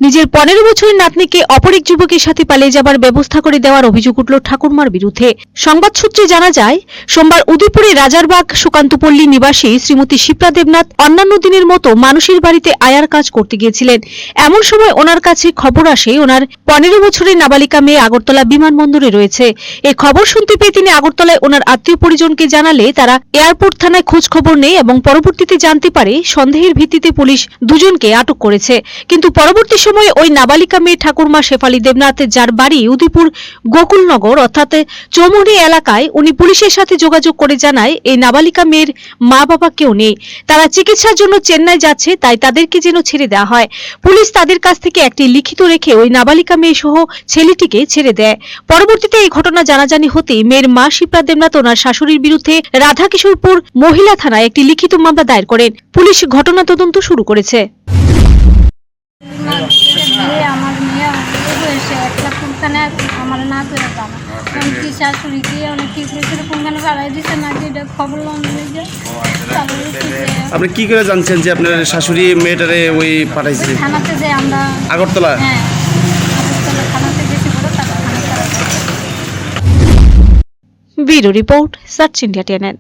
নিজের 15 বছরের নাতনিকে অপর এক যুবকের সাথে পালিয়ে যাবার ব্যবস্থা করে দেওয়ার অভিযোগ উঠল ঠাকুরমার বিরুদ্ধে। সংবাদ সূত্রে জানা যায়, সোমবার উদয়পুরে রাজারবাগ সুকান্তপল্লী নিবাসী শ্রীমতী শিপ্রা দেবনাথ অন্যান্য দিনের মতো মানুষের বাড়িতে আয়ার কাজ করতে গিয়েছিলেন। এমন সময় ওনার কাছে খবর আসে ওনার 15 বছরের নাবালিকা মেয়ে আগরতলা বিমানবন্দরে রয়েছে। এই খবর শুনতে পেয়ে তিনি আগরতলায় ওনার আত্মীয় পরিজনকে জানালে তারা এয়ারপোর্ট থানায় খোঁজ খবর নেয় এবং পরবর্তীতে জানতে পারে সন্দেহের ভিত্তিতে পুলিশ দুজনকে আটক করেছে। কিন্তু পরবর্তী সময়ে ওই নাবালিকা মেয়ে ঠাকুরমা শেফালী দেবনাথ, যার বাড়ি উদয়পুর গোকুলনগর অর্থাৎ চৌমুহনী এলাকায়, উনি পুলিশের সাথে যোগাযোগ করে জানায় এই নাবালিকা মেয়ের মা বাবা কেউ নেই, তারা চিকিৎসার জন্য চেন্নাই যাচ্ছে, তাই তাদেরকে যেন ছেড়ে দেওয়া হয়। পুলিশ তাদের কাছ থেকে একটি লিখিত রেখে ওই নাবালিকা মেয়ে সহ ছেলেটিকে ছেড়ে দেয়। পরবর্তীতে এই ঘটনা জানাজানি হতেই মেয়ের মা শিপ্রা দেবনাথ ওনার শাশুড়ির বিরুদ্ধে রাধাকিশোরপুর মহিলা থানায় একটি লিখিত মামলা দায়ের করেন। পুলিশ ঘটনা তদন্ত শুরু করেছে। আমার মেয়ে হয়েছে একটা কোনখানে আমার না করে জানা কি শাশুড়িকে অনেক কি করেছিল কোনখানে বাড়াই দিচ্ছে না যেটা খবর আপনি কি করে জানছেন যে আপনার শাশুড়ি মেয়েটারে ওই পাঠাইছে? থানাতে যে আমরা আগরতলা। হ্যাঁ, আগরতলা থানাতে গেছি বলে তারা bureau report, search India channel.